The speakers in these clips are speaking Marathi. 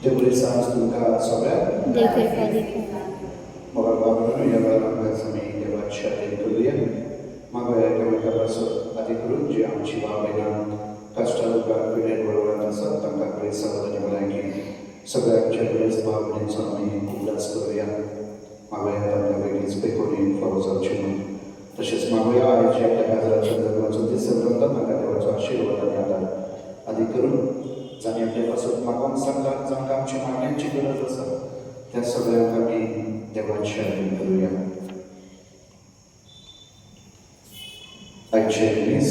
Devo तुमका सगळ्यात मग बाबा या बाळांचा मी देवाच्या करूया मग एकामेकापासून आधी करून जे आमची बाबांना कष्टाला पिढ्यात वळवत असत त्यांच्याकडे सर्वजण मला की सगळ्यांच्याकडेच बाबणीचा आम्ही उल्हास करूया मागूया त्यांना वेगळीच पेकोनी फॉलो जाऊची म्हणून तसेच मागूया आईची आपल्या गाजराच्या जन्माचं ते सगळं नका देवाचा आशीर्वाद आणि आधार आधी करून जाणी आपल्यापासून मागून सांगतात जाणका आमची मागण्यांची गरज असत त्या सगळ्यांना मी देवाची आठवण करूया आजचे मिस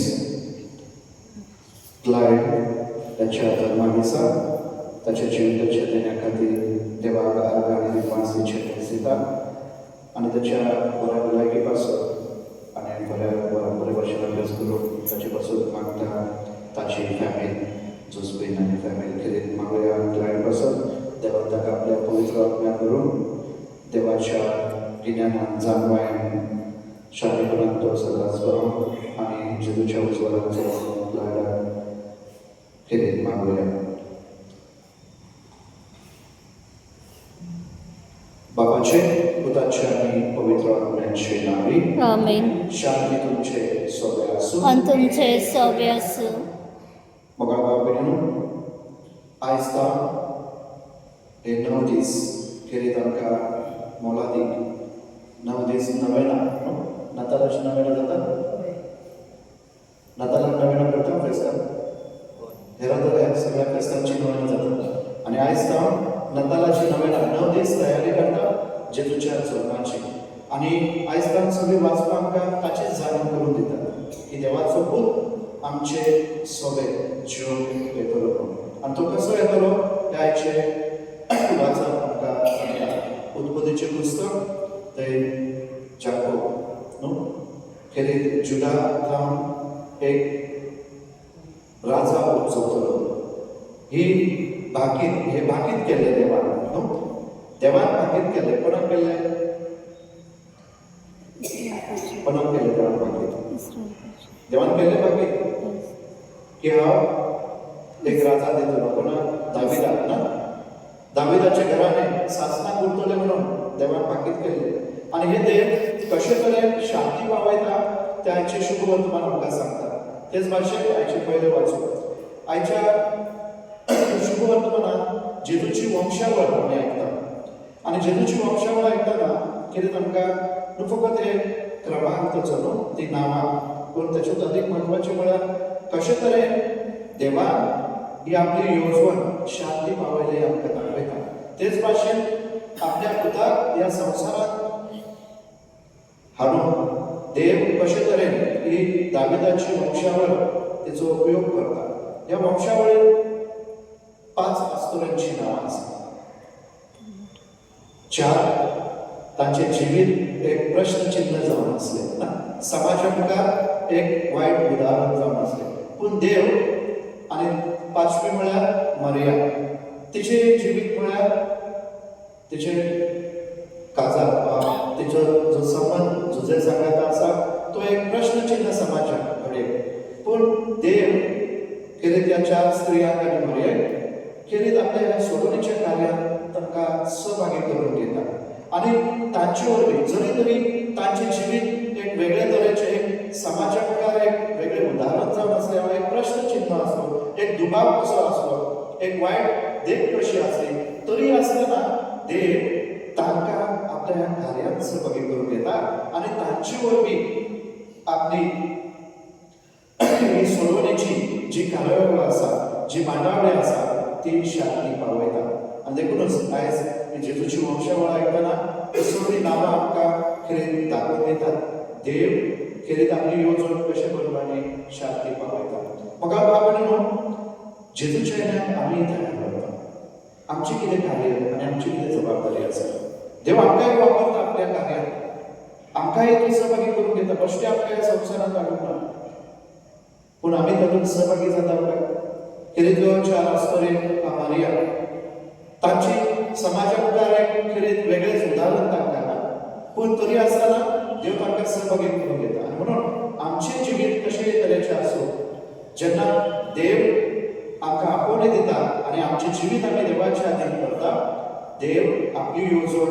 क्लायड त्याच्या जन्मादिसा त्याच्या जीविताच्या देण्याखातीर देवाला आणि दिवसांचे दिसता आणि त्याच्या बऱ्या भलायकीपासून आणि बऱ्या वर्षाला अभ्यास करून त्याच्यापासून मागता ताची फॅमिली जोसबीन आणि फॅमिली केली मागूया क्लायडपासून देवा ताका आपल्या पवित्र आज्ञा करून देवाच्या गिन्यानान जाणवायन शांतीपणात तो सदाच बरो आणि जेजूच्या उज्ज्वलांचो क्लायडा केली मागूया बाबाचे पुताचे आणि पवित्र आत्म्याचे नावी आमेन. शांती तुमचे सोबे असो आणि तुमचे सोबे असो. मग बाबा आयस्ता हे 9 दीस केले तांकां मोलादीक 9 दीस नवेना नातालाची नवेना जातात नातालाक नवेना करता फेस्तान हेरांतल्या सगळ्या फेस्तांची नवेना जातात आणि आयस्ता नातालाची नवेना 9 दीस तयारी करता जेजूच्या जल्माची आणि आयस्तान सगळी वाचपां आमकां ताचेच जाणीव करून दितात की देवाचो पूत आमचे सोबे जीव येतलो आणि तो कसो येतलो ते आयचे वाचप आमकां सांगता उत्पत्तीचें पुस्तक ते जाकोब न्हू खेरीत जुदा जावन एक राजा उजवतलो ही हे भाकीत केले देवान न्हू देवान भाकीत केले कोणाक केले देवान भाकीत देवान केले भाकीत की हांव एक राजा दितलो कोणाक दाविदाक ना दाविदाचे घराणे सासनाक उरतले म्हणून देवान भाकीत केले आणि हे देव कशे तरेन शांती पावयता ते आयचे शुभ वर्तमान आमकां सांगता तेच भाशेन आयचे पयले वाचू आयच्या शुभ वर्तमानात जेजूची वंशावळ आमी आयकता आणि जेजूची वंशावळ आयकतना कितें आमकां न्हू फकत एक क्रमांक ताचो न्हू ती नांवां पूण तातूंत अदीक म्हत्वाचें म्हळ्यार कशे तरेन देवान ही आपली येवजण शांती पावयली आमकां दाखयता तेच भाशेन आपल्या पुताक ह्या संवसारांत हाडून देव कशे तरेन ही दाविदाची वंशावळ तिचो उपयोग करता ह्या वंशावळीत 5 आस्तुरांची नांवां आसात 4 तांचे जिवीत एक प्रश्नचिन्ह जावन आसले ना समाजा मुखार एक वायट उदाहरण जावन आसले पूण देव आनी 5वी म्हळ्यार मरिया तिचे जिवीत म्हळ्यार तिचे काजार तिचो जो संबंध झुजे सांगात आसा तो एक प्रश्नचिन्ह समाजा कडेन पूण देव खेरीत ह्या 4 स्त्रियांक आनी मरियेक खेरीत आपल्या सोडवणीच्या कार्यांत तांकां सहभागी करून घेता आणि तांचे वरवीं जरी तरी तांचे जिवीत एक वेगळे तरेचे एक समाजा मुखार एक वेगळे उदाहरण जावन आसलें वा एक प्रश्नचिन्ह आसलो एक दुबाव कसो आसलो एक वायट देख कशी आसली तरी आसतना देव तांकां आपल्या कार्यांत सहभागी करून घेता आणि तांचे वरवीं आपली ही सोडवणेची जी कार्यावळ आसा जी मांडावळी आसा ती शांती पावयता आणि देखूनच आयज जेजूची वंशावळ आयकतना सगळीं नांवां आमकां खेरीत दाखोवन दितात देव खेरीत आपली येवजण कशे करपाची शांती पावयता म्हाका बाबा जेजूच्या येण्याक आमी तयार करता आमची कितें कार्य आनी आमची कितें जबाबदारी आसा देव आमकांय वापरता आपल्या कार्यात आमकांय ती सहभागी करून घेता बेश्टे आमकां ह्या संवसारांत हाडूंक ना पूण आमी तातूंत सहभागी जाता काय खेरीत 4 आस्तोरे मारिया तांची समाजा मुखार एक खेरीत वेगळेच उदाहरण तांकां ना पूण तरी आसतना देव तांकां सहभागी करून घेता आनी म्हणून आमचें जिवीत कशे तरेचें आसूं जेन्ना देव आमकां आपोवन आपले दिता आणि आमचे जिवीत आम्ही देवाच्या अधीन करता. देव आपली येवजण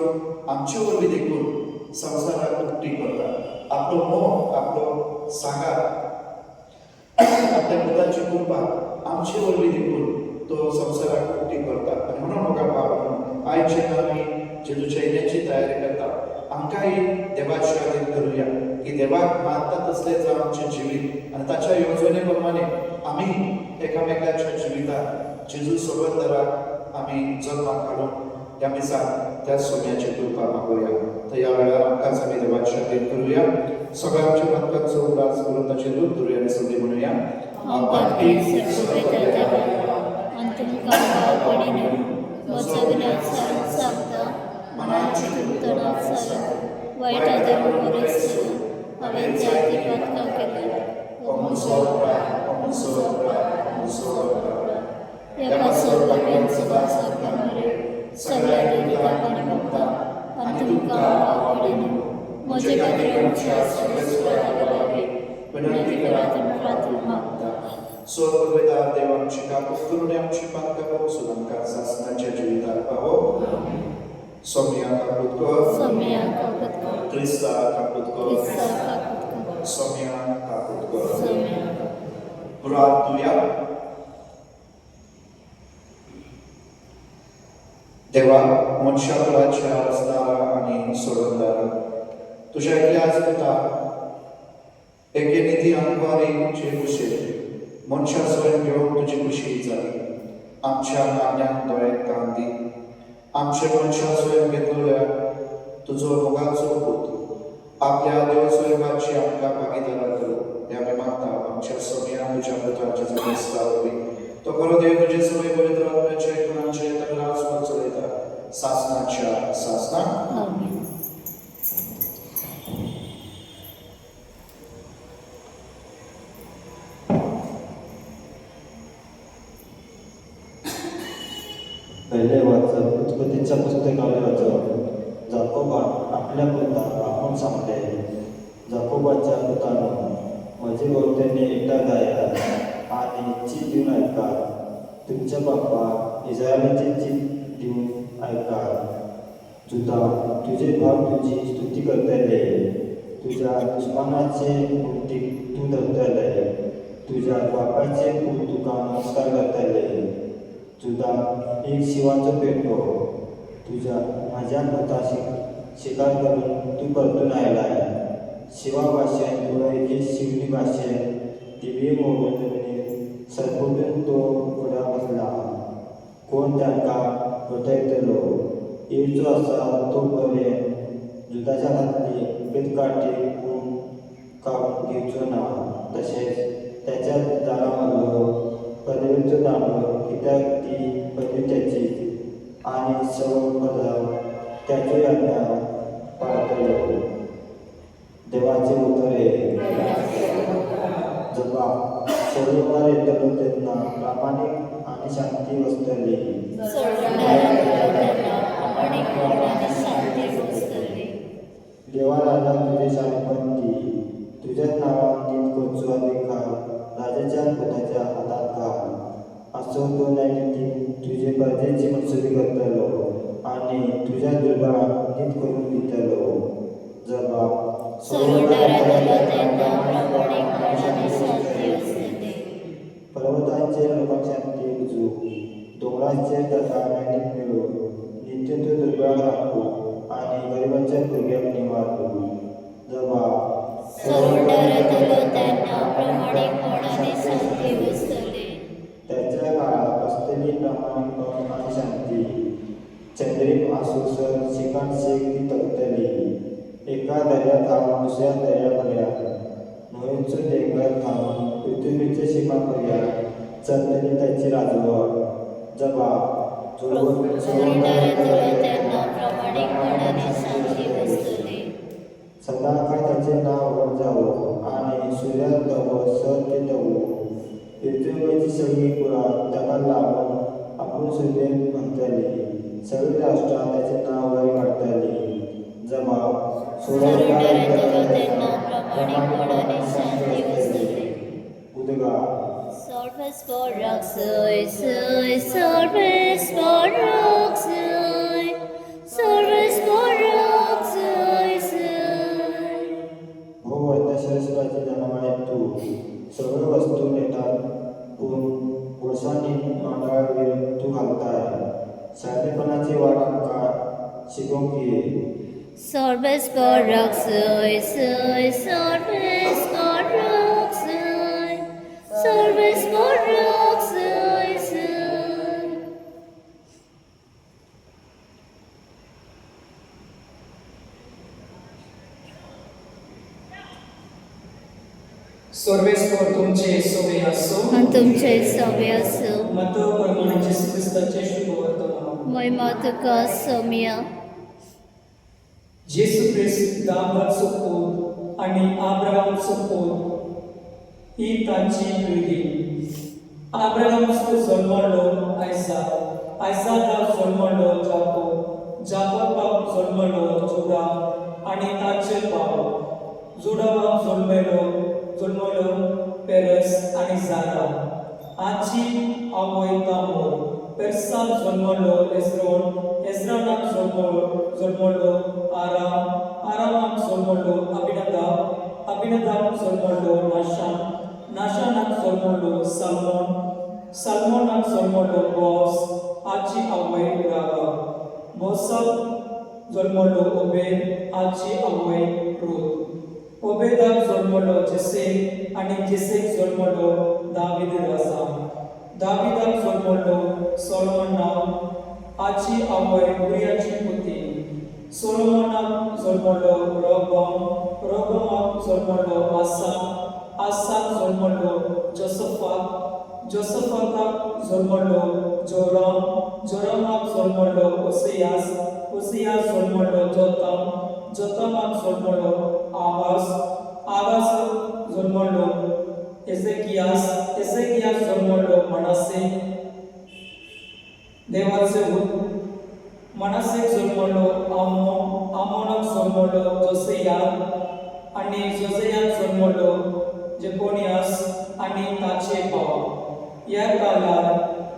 आमचे वरवीं देखून संवसाराक उक्ती करता. आपलो मोह, आपलो सांगार, आपल्या पुताची कृपा आमचे वरवीं देखून तो संवसाराक उक्ती करता. आणि म्हणून म्हाका बाब आयज जेन्ना आमी जेजूच्या येण्याची तयारी करता, आमकांय देवाचे अधीन करुया की देवाक मानता तसलें जावं आमचें जिवीत आणि ताच्या येवजणे प्रमाणे आमी एकामेकाच्या जिवितांत जेजू सोबत आमी जल्माक हाडून ह्या दिसाक त्या सोम्याची कृपा मागुया. तर ह्या वेळार आमकांच आमी देवाचे अधीन करुया. सगळ्यांच्या मतकाचो उलास करून ताचे दूत धरुया आणि सगळी म्हणुया. आपापली सर्ववेदा देवा तुमकां भावपडीने वचगण्यात सारून सांगता मनाची तुमतणात सारून वायट आदरून बरेच हांवें जायती पातकां केली. एका सर्वज्ञान सदा सर्वमरे सगळ्या देविकांनी भक्ता आणि तुमकां भावपडीने म्हजे खातीर आमच्या सर्वेस्वराक लागे विनंती करात आनी प्रार्थना मागता. स्वर्गवेदार देव आमची काकूत करून आमची पातकां पावसून आमकां सासणाच्या जिविताक पावो. सोम्या काकूत कर, सम्या काकूत कर, क्रिस्ता काकूत कर, क्रिस्ता काकूत कर, सोम्या काकूत कर. सम्या प्रार्थुया. देवा, मनशा कुळाच्या रचणारा आणि सोडवणारा तुझ्या एकल्याच पुता एके निधी अनुभवारीचे कुशेल मनशा स्वयं घेऊन तुझी कुशी जाली. आमच्या मागण्यांक दोळ्याक कान दी. आमचे मनशा स्वयं घेतलेल्या तुजो मोगाचो पूत आपल्या देव स्वयंपाची आमकां भागीदार करू हे आमी मागता. आमच्या सोम्या तुझ्या पुत्राच्या जन्मस्थळावरी तो खरो देव तुझे सगळे पवित्र आत्म्याचे गुणांचे तगराज चलयता सासणाच्या सासणाक. आमीन. पहिले वाचप उत्पत्तीच्या पुस्तकावले वाचप. जाकोबा आपल्या पुताक आपण सांगले, जाकोबाच्या पुतानो म्हजे भोवतणी एकटा गायात आणि चीत दिवन आयकात. तुमच्या बापाक इस्रायलाची चीत दिवन आयकात. जुदा तुझे भाव तुझी स्तुती करतले. तुझ्या दुश्मनाचे मुर्तीक तूं धरतले. तुझ्या बापाचे पूत तुका नमस्कार करतले. जुदा एक शिवाचो पेटो. तुझ्या माझ्या पुताशी शिकार करून तूं परतून आयलाय. शिवा भाशेन तुळो एके शिवली भाशेन दिवे मोडून जमनीर सरपुटून तो फुडा बसला. कोण तांकां घटयतलो? येवचो आसा तो पर्यंत जुदाच्या हातली बेतकाटी पूण काडून घेवचो ना. तशेंच त्याच्या दारामदलो पदवेचो दांडो, कित्याक ती पदवी त्याचीच आणि सवय पदार त्याच्यो यातना पाळतलो. देवाचे उतरे. जपा सोडवणार येतलो तेन्ना प्रामाणीक आणि शांती वसतली. देवा राजा तुझे शांतपंथी. तुझ्याच नावान नीत करचो अधिकार राजाच्या पुताच्या हातात घाल. असो तो न्यायनिधी तुझे प्रजेची मनसुबी करतलो आणि तुझ्या दुर्बळाक नीत करून दितलो. जबाब पर्वतांचे लोकांक शांती उजू. दोंगरांचे जाता मेळीक मिळो. नित्य दुर्बळाक राखू आणि गरिबांच्या भुरग्यांक निवार करू. जबाब त्याच्या काळात असलेली प्रामाणिकपण आणि शांती. चंद्रीक आसूसर शिकाण शेक ती तगतली. एका दर्यात थांबून दुसऱ्या दर्यापर्यंत न्हंयचो देंगर थांबून पृथ्वीचे शिमापर्यंत चलतली त्याची राजवट. जबाब सदाकाळ त्याचे नाव वर जावो आणि सूर्यात दवो सर ते दवो. पृथ्वीवरची सगळी कुळां ताका लागून आपूण सूर्य म्हणटली. सगळी राष्ट्रां त्याचे नाव वयर काडटली. जबाब उदगा Sorves Boraxoi, Soi, Sorves Boraxoi, Sorves Boraxoi, Soi. हो वर्धश्रेष्ठाचे जन्माळे तू सर्व वस्तू नेतात पण वर्षांनी मांडळावर तू घालताय साधेपणाची वाट आमका शिकवून घे Sorves Boraxoi, Soi, Sorves Boraxoi, Sorves Boraxoi, Soi. सर्वेस्वर तुमचे सोबे असो आणि तुमचे सवय असो मत प्रमाणे येशू ख्रिस्ताचे शुभ वर्तमान महिमा तुका सौम्य येशू ख्रिस्त दावदाचो पूत आणि आब्राहामचो पूत ही तांची पिळगी आब्राहामचो जल्मलो आयजाक जल्मलो जाकोबाक जल्मलो जुदा आणि ताचे भाव जुडावाक जल्मलो पेरस आणि जारा आजी आवय तामोर पेरसाक जल्मलो एज्रानाक जल्मलो आरामाक जल्मलो अबिनदाब जल्मलो नाशानाक जल्मलो सालमोनाक जल्मलो बोस आजी आवय रागा बोसाक जल्मलो ओबेद आजी आवय रूत ओबेदाक जल्मलो जेसे आणि जेसेक जल्मलो दावीद राजा दावीदाक जल्मलो सोलोमोनाक आजी आवय उरियाची पुती सोलोमोनाक जल्मलो रोगमाक जल्मलो आसाक जल्मलो जोसफाताक जल्मलो जोरामाक जल्मलो ओसियास जल्मलो जोतामाक जल्मलो आगास जल्मलो एजेकियास जल्मलो मनासे देवाचे मनासेक जल्मलो आमोनाक जल्मलो जोसेयाक आणि जोसेयाक जल्मलो जेकोनियास आणि ताचे भाव या काळात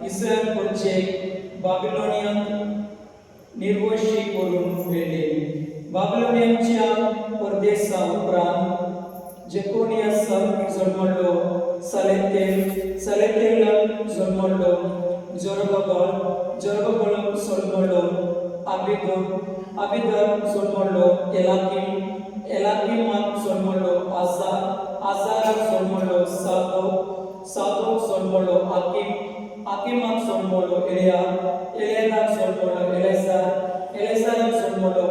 इस्रायल पुढचे बाबिलोनियन निर्वशी करून गेले बाबिलोनियनच्या परदेसा उपरांत जेकोनियासाक जल्मलो सलेतेलाक जल्मलो जरबाबाक जल्मलो आबिदाक जल्मलो एलाकिमाक जल्मलो आजाराक जल्मलो सादोक जल्मलो आकिमाक जल्मलो एलियादाक जल्मलो एलेजाराक जल्मलो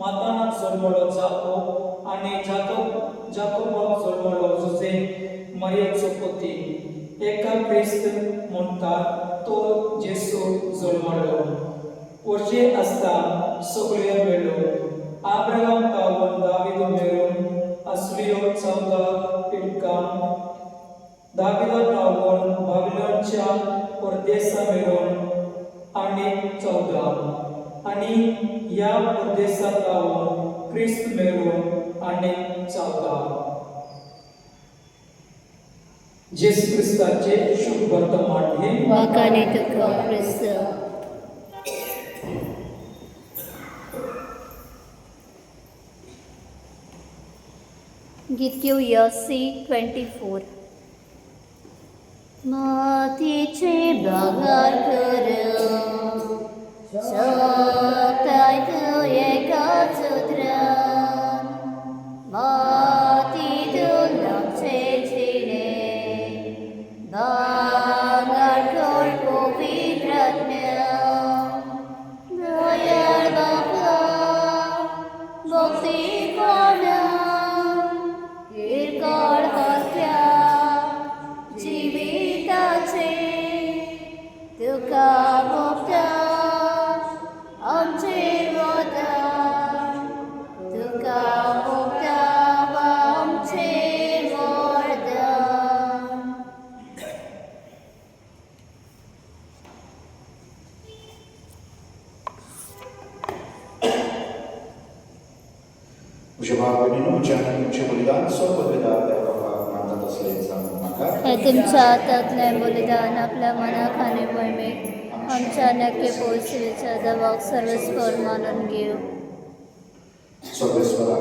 मातानाक जल्मलो जाकोब आणि जाकोबाक जल्मलो जुजे मरियाचो पुती एका क्रिस्त म्हणटात तो जेसू जल्मलो वर्षे आसता सगळ्यो मेळ्ळो आब्राहाम तावन दावीद मेळून असलियो 14 पिळगां दावीदा तावन बाबिलोनच्या परदेसा मेळून आणि 14 आणि या परदेसात तावन क्रिस्त मेळून आणि 14 जेसू ख्रिस्ताचे शुभ वर्तमान हे वाकाने तुका ख्रिस्त गीत C24 मातीचे बगार कर सताय तू एकाच उतरान मातीतून लागचे जिणे बगार कर पवित्रात्म्या दयाळ बापा भक्ती कोणा किरकोळ हत्या जिविताचे तुका भोगता आमचे वरदान तुका भोगता आमचे वरदान तुझ्या भाव बहिणीनो ज्याने तुमचे बलिदान स्वपदवेदार देवाला मानत असल्याचा हे तुमच्या हातातले बलिदान आपल्या मनाखाने मोहिमेक आमच्या नक्की पोचविच्या दबाव सर्वस्वर मानून घेऊ. सर्वेश्वरा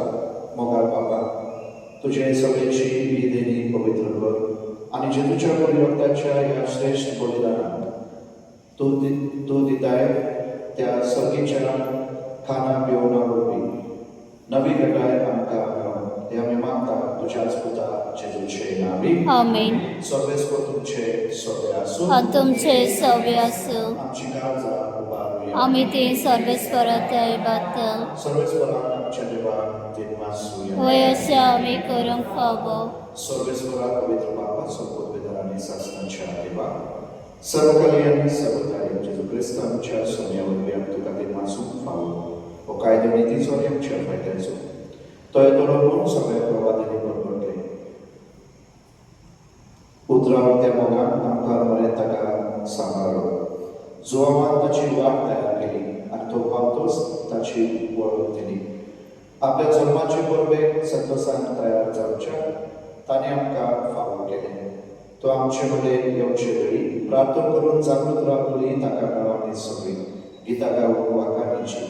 मोगाळ बाबा, तुझे सगळेची विधेनी पवित्र कर आणि जे तुझ्या रक्ताच्या या श्रेष्ठ बलिदानात तू दिताय त्या सर्गीच्या खाना पिवणावरवी नवी घटाय आमकां मेळोन हे आमी मागता तुझ्याच पुता जेजूचे नावी. आमेन. सर्वेस्वर तुमचे सोबे आसूं. आणि तुमचे सव्य असो. आमची काळजां उबारूया. आम्ही ते सर्वेस्परात बातल सर्वेस्वरान आमच्या देवाक देवासूया. वयशा आम्ही करूंक फावो. सर्वेस्वरा पवित्र बाबा सर्वोद्वेदार आणि शासनाच्या देवा सर्व कल्याणी सर्व कार्य जेजू ख्रिस्त आमच्या सोन्यावरवी आमी तुका देवासूंक फावो हो कायदो नितीचो आनी आमच्या फायद्याचो तो येतो लागून सगळ्या प्रवादांनी बरोबरले उतरावत्या मोगान आमकां बरें ताका सांबाळ्ळो जो आमान ताची वाट तयार केली आनी तो पावतोच ताची वळख दिली. आपल्या जन्माचे परबेक संतोषान तयार जावच्या ताणें आमकां फावो केलें. तो आमचे मदें येवचे वेळी प्रार्थना करून जागृत रावली ताका मेळोन सगळी गितां गावून वाखाणीची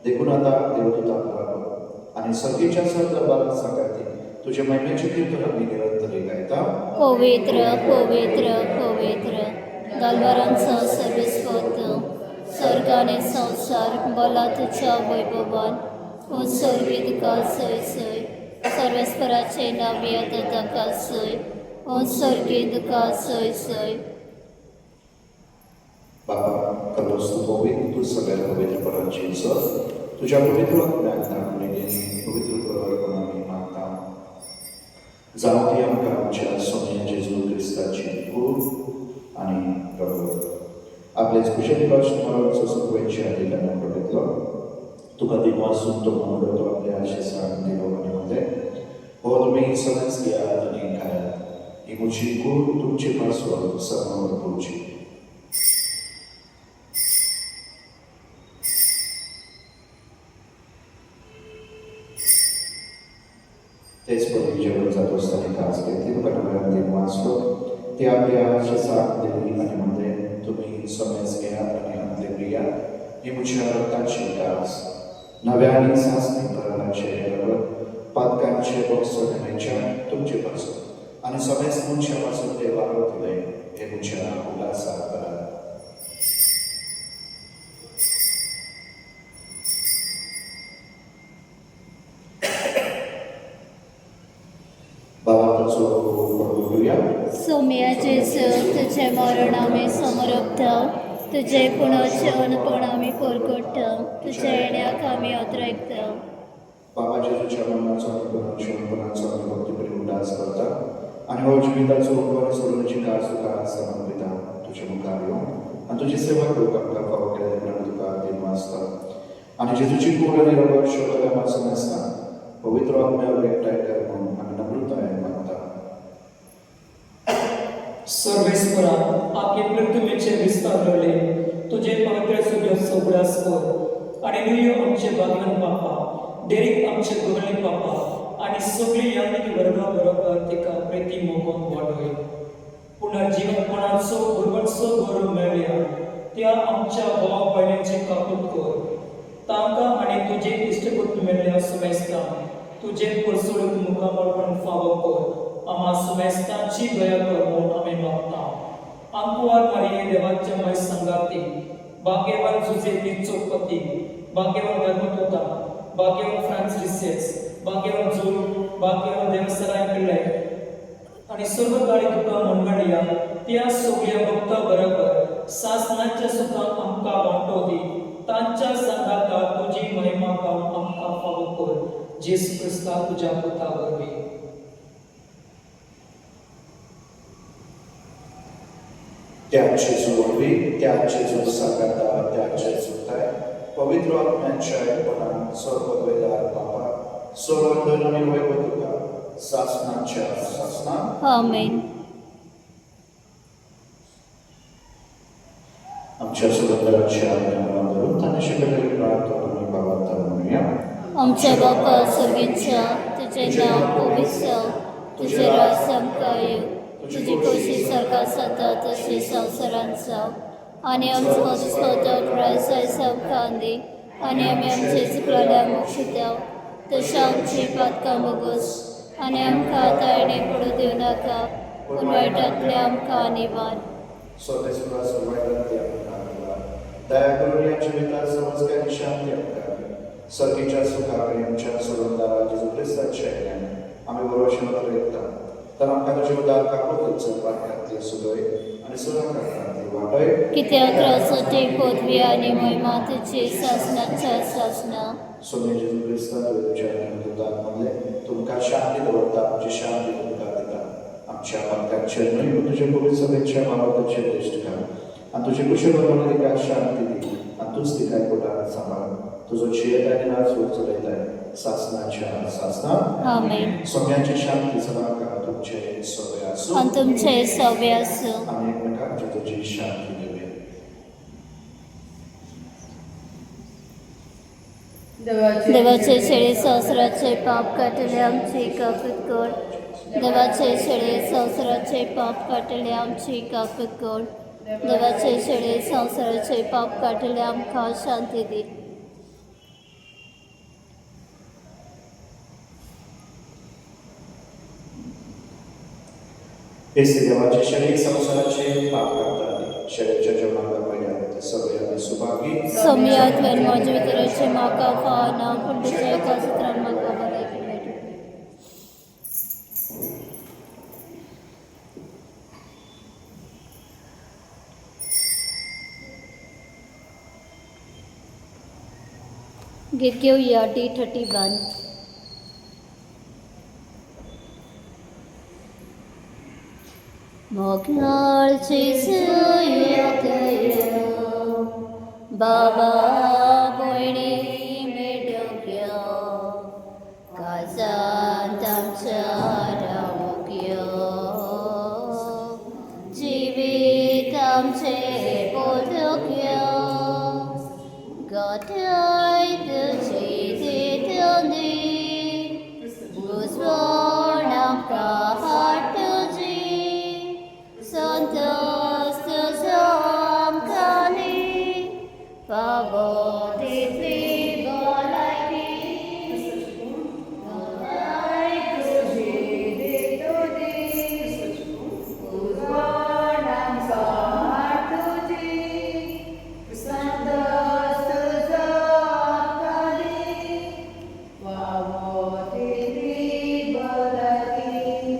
देखून आतां देवदूतां लागो आनी सर्गीच्या सर दरबारांत सांगाती तुजे महिमेचे कीर्तन आमी निरंतरी गायता. पवित्र पवित्र पवित्र दलबरांचो सर्वेस्वत स्वर्ग आनी संवसार बोला तुझ्या वैभवान हो सर्वी तुका सय सय सर्वेस्पराचे नावी आतां ताका सय हो सर्गी तुका सय सय. बाबा कलोस तू पवित्र तू सगळ्या पवित्र परांची सर तुझ्या पवित्र आत्म्यान पवित्र कर म्हणून आमी मागता. जावं ती आमकां आमच्या सोन्या जेजू क्रिस्ताची खूब आनी प्रभू आपलेच कुशल प्रश्न मरण सुखवेच्या अधिकारान पडयतलो तुका दिवासून तो मंगळ तो आपल्या आशिसांत दिलो आनी मध्ये हो तुमी सगळेच घेयात आनी खायात ही म्हजी कूड तुमचे पासवर सर्वांवर पडची. तेच पळय जेवण जात आसतना काज घेतली तुका नव्यान देव वाचलो ते आपल्या आशिसांत दिली आनी मध्ये तुमी समेज घेयात आनी हातले पियात ही म्हज्या रक्ताची कास नव्या आनी सासणी कराराचे रगत पातकांचे बक्षो नेमेच्यान तुमचे पासून आनी समेज मनशा पासून ते वागतले हे म्हज्या उल्हासाक करात. बाबा ताचो प्रभू करूया. सोम्या जेजू तुझे मरण आमी समरभताव तुझे पुणाचे अनपण आमी कोरकोडटाव तुझ्या येण्याक आमी अद्रैकताव. बाबा जेजूच्या मरणाचो आनी पुनरुत्थानाचो आमी भक्तीभरी उल्हास करता आनी हो जिविताचो उपकार सोडूनची कास तुका समर्पिता तुजे मुखार येवन आनी तुजी सेवा करूंक आमकां फावो केल्या देखून तुका देव आसता आनी जेजूची कूड आनी रगत शोधल्या पासून आसता पवित्र आत्म्यावर एकठांय कर म्हणून आमी नम्रतायेन मागता. सर्वेस्परा आगे पृथ्वीचे विस्तारले तुझे पवित्र सूर्य सोगडास कर आणि नुयो आमचे भाग्यवान बापा डेरीक आमचे गवळणी बापा आणि सगळी यानिक वर्गा बरोबर तिका प्रेती मोगोन वाडोय. पुनर्जीवनपणाचो उर्वरसो गौरव मेळ्या त्या आमच्या भाव भयणींचे कापूत कर तांकां आणि तुजे इश्टपूत मेळ्या सुमेस्तान तुझे परसोडूक मुखामळपण फावो कर. आम्हा सुमेस्तांची दया कर म्हणून आमी मागता. आंकुवार मारिये देवाच्या मय संगाती भाग्यवान जुझेपीचो पती भाग्यवान धर्मदूता भाग्यवान फ्रांसिस भाग्यवान जूल भाग्यवान देवसराय पिल्ले आणि सर्व काळी तुका मंडळीया त्या सगळ्या भक्ता बरोबर सासनाच्या सुखाक आमकां वांटो दी. तांच्या संगाता तुजी महिमा गावन आमकां फावो कर. जेसू क्रिस्ता तुज्या पुता वरवीं. त्याचे वरवीं त्याचे सांगाता त्याचे सुताय पवित्र आत्म्याच्या एकपणान सर्वद्वेदार बापा सर्वंदन आनी वैभव तुका सासनाच्या सासनान आमेन. आमच्या सुगंधराच्या नावान धरून ताणे शिकलेली प्रार्थना आमी बाबांत म्हणूया. आमच्या बापा सर्गीच्या तुझे नाव पवित्र तुझे राज आमकां येवं तुझी कोशी सरकार सतत तशी संवसारांचा आणि आमचो स्वतः प्रसाय सबखांदी आणि आम्ही आमचे चुकलेल्या मोक्षित्याव तशा आमची पातकां बोगस आणि आमकां आतां पडू दिव नाका पूण वायटांतले आमकां निवार स्वतःला वाईटांतली आमकां दया करून या जिवितात समजकांनी शांती आमकां सर्गीच्या सुखाक आणि आमच्या सोडूनदारा जेजू क्रिस्ताच्या शैल्यान आमी बरोवशें मात्र तर आमकां तुजे उदार काकूच वाट्यांतली सुदय आनी सुराकांतली वाटय कित्याक रासोटी पदवी आनी महिमा तुजी सासणाच्या सासना सोने जेजू क्रिस्ता तुझ्या उदार मधले तुमकां शांती दवरता आमची शांती तुमकां दिता आमच्या पातकांचे न्हय तुजे पवित्र सभेच्या मानवतेचे दिश्ट कर आनी तुजे कुशल बरोबर शांती दी आनी तूंच तिकाय पोटार सांबाळ तुजो जियेताय आनी नाच चलयताय सासनाच्या सासना आमेन सोम्याची शांती सदांकाळ तुमचे सवय आसूं आनी तुमचे सव्य आसूं आमी एकमेकांची तुजी शांती दिवया देवाचे शेळे संवसाराचे पाप काटले आमची काकूत कर देवाचे शेळे संवसाराचे पाप काटले आमची काकूत कर देवाचे शेळे संवसाराचे पाप काटले आमकां शांती दी येसे देवाचे शरीर संसाराचे पाप काढतात शरीराच्या जेवणाला पहिल्या सगळ्यांनी सुभागी सौम्यात वेन माझे वितराचे म्हाका फावना पूण तुज्या एका सुत्रान म्हाका भलायकी मेळटा गीत घेवया D31 मोगनाळची सुयकयो बाबा भयणी मेडक्यो काजांत आमच्या रावक्यो जिवीत आमचे बोलक्यो गोठाय तुजी दितली बुजवण आमकां हाड तुजी संतोष तुजो आमकां पावो तितली भलायकी भलाय तुजी दितली बुजवण आमकां हाड तुजी संतोष तुजो आमकां पावो तितली भलायकी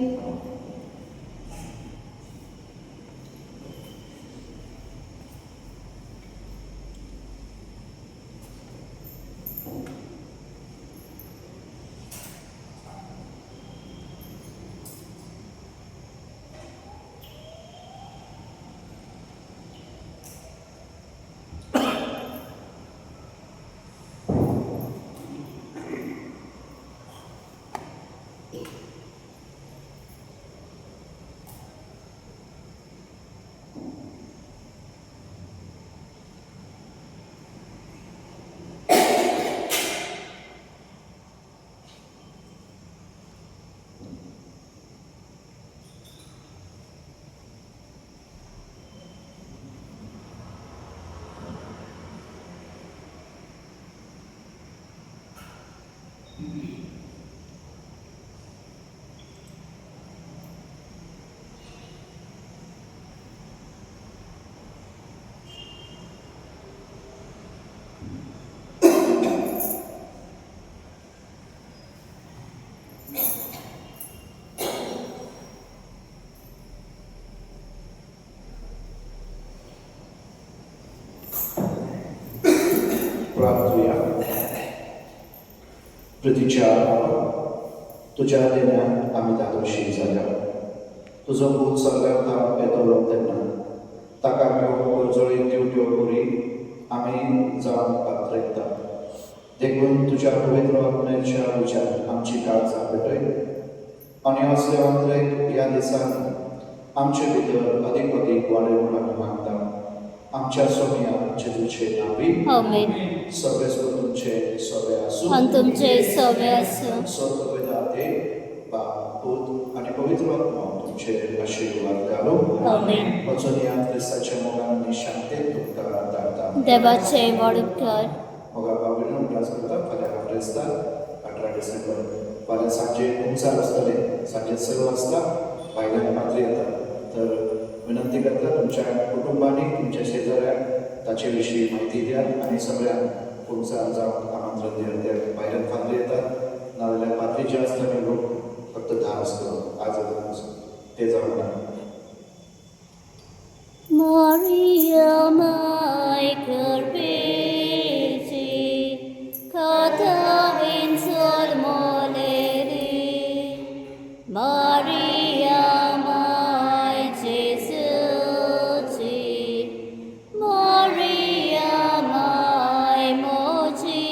प्रार्थूया प्रतिचार तुज्या देण्यात आमी दादोशी जाल्या तुजो भूत सगळ्यांक येतलो तेन्ना ताका आमी गरजळी दिवट्यो करी आमी जावन पात्रयता देखून तुज्या पवित्र आत्म्याच्या विचार आमची काळजां पेटय आनी असले अंतरेक ह्या दिसांनी आमचे भितर अदीक अदीक वाडय म्हणून आमी मागता आमच्या सोम्या जेजूचे नावी आमेन सगळे तुमचे सगळे आसूं आनी तुमचे सव्य आसूं स्वर्ग पिता देव बाप पूत आनी पवित्र आत्मा तुमचे आशीर्वाद घालो आमेन. वचून या ख्रिस्ताच्या मोगांनी शांतेत तुमकां धाडटा देवाचे वाडकर मोगा बाबीनो उल्हास करता फाल्यां क्रिस्तार 18 डिसेंबर फाल्यां सांजे खुमसार आसतले सांजे 6 वाजता भायल्यान पाद्री येता तर विनंती करता तुमच्या कुटुंबांनी तुमच्या शेजाऱ्यांक ताचे विशीं म्हायती दियात आनी सगळ्यांक खुमसार जावन आमंत्रण दियात ते भायल्यान पाद्री येतात नाजाल्यार पाद्री जे आसता ते लोक फक्त 10 आसतलो आज ते जावना Maria, my Gerbezi, Kata in Sol Moleri, Maria, my Jesus, Maria, my Moji,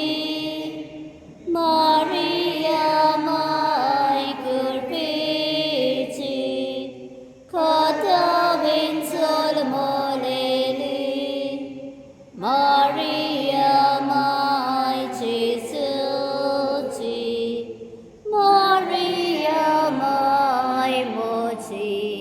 Maria, my Gerbezi, Kata in